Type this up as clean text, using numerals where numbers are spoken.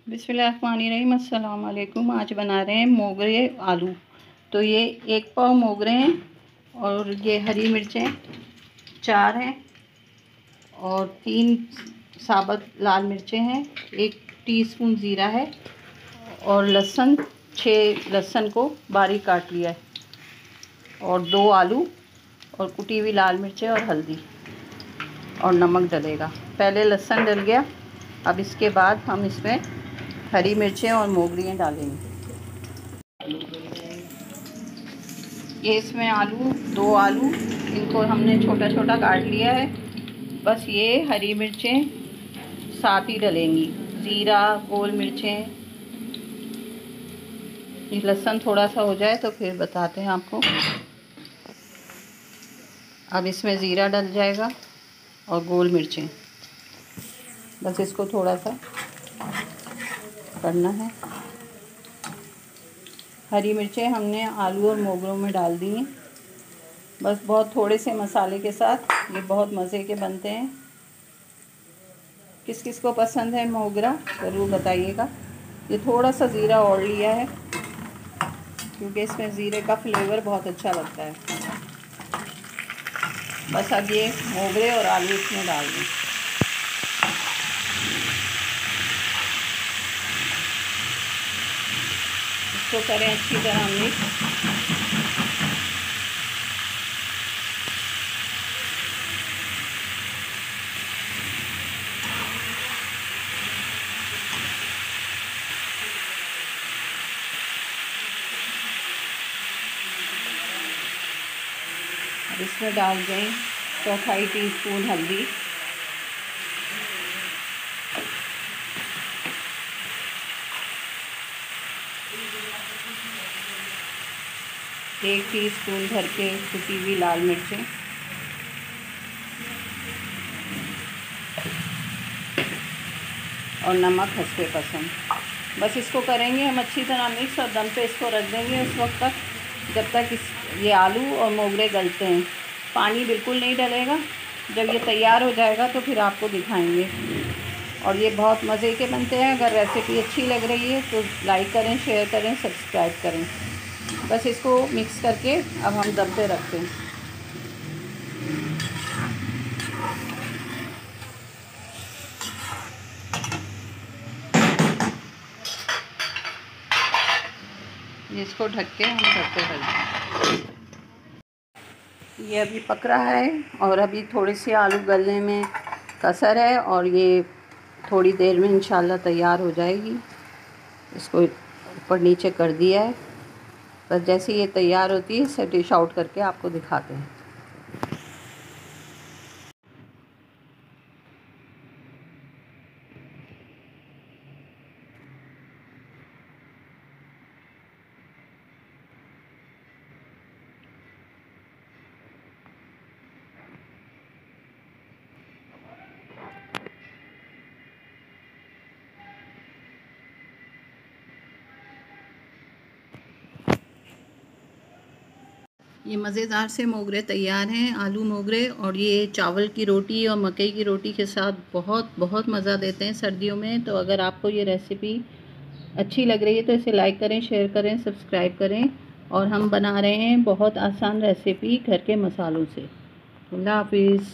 बिस्मिल्लाहिर्रहमानिर्रहीम। अस्सलाम वालेकुम। आज बना रहे हैं मोगरे आलू। तो ये 1 पाव मोगरे हैं और ये हरी मिर्चें 4 हैं और 3 साबुत लाल मिर्चें हैं। 1 टीस्पून ज़ीरा है और लहसुन 6 लहसुन को बारीक काट लिया है और 2 आलू और कुटी हुई लाल मिर्चें और हल्दी और नमक डलेगा। पहले लहसुन डल गया, अब इसके बाद हम इसमें हरी मिर्चें और मोगरियाँ डालेंगे। ये इसमें आलू 2 आलू इनको हमने छोटा छोटा काट लिया है। बस ये हरी मिर्चें साथ ही डलेंगी, ज़ीरा, गोल मिर्चें। ये लहसुन थोड़ा सा हो जाए तो फिर बताते हैं आपको। अब इसमें ज़ीरा डल जाएगा और गोल मिर्चें। बस इसको थोड़ा सा करना है। हरी मिर्चें हमने आलू और मोगरों में डाल दी हैं। बस बहुत थोड़े से मसाले के साथ ये बहुत मज़े के बनते हैं। किस किस को पसंद है मोगरा ज़रूर बताइएगा। ये थोड़ा सा ज़ीरा और लिया है क्योंकि इसमें ज़ीरे का फ्लेवर बहुत अच्छा लगता है। बस अब ये मोगरे और आलू इसमें डाल दें। इसको करें अच्छी तरह मिक्स। अब इसमें डाल दें 1/4 टीस्पून हल्दी, 1 टीस्पून भर के कुटी हुई लाल मिर्चें, और नमक हंसके पसंद। बस इसको करेंगे हम अच्छी तरह मिक्स और दम पे इसको रख देंगे उस वक्त तक जब तक ये आलू और मोगरे गलते हैं। पानी बिल्कुल नहीं डलेगा। जब ये तैयार हो जाएगा तो फिर आपको दिखाएंगे। और ये बहुत मज़े के बनते हैं। अगर रेसिपी अच्छी लग रही है तो लाइक करें, शेयर करें, सब्सक्राइब करें। बस इसको मिक्स करके अब हम दम पे रखते हैं। इसको ढक के हम ढकते रखें। ये अभी पक रहा है और अभी थोड़ी सी आलू गलने में कसर है और ये थोड़ी देर में इंशाल्लाह तैयार हो जाएगी। इसको ऊपर नीचे कर दिया है। बस जैसे ये तैयार होती है इसे डिश आउट करके आपको दिखाते हैं। ये मज़ेदार से मोगरे तैयार हैं, आलू मोगरे। और ये चावल की रोटी और मकई की रोटी के साथ बहुत बहुत मज़ा देते हैं सर्दियों में। तो अगर आपको ये रेसिपी अच्छी लग रही है तो इसे लाइक करें, शेयर करें, सब्सक्राइब करें। और हम बना रहे हैं बहुत आसान रेसिपी घर के मसालों से। अल्लाह हाफिज़।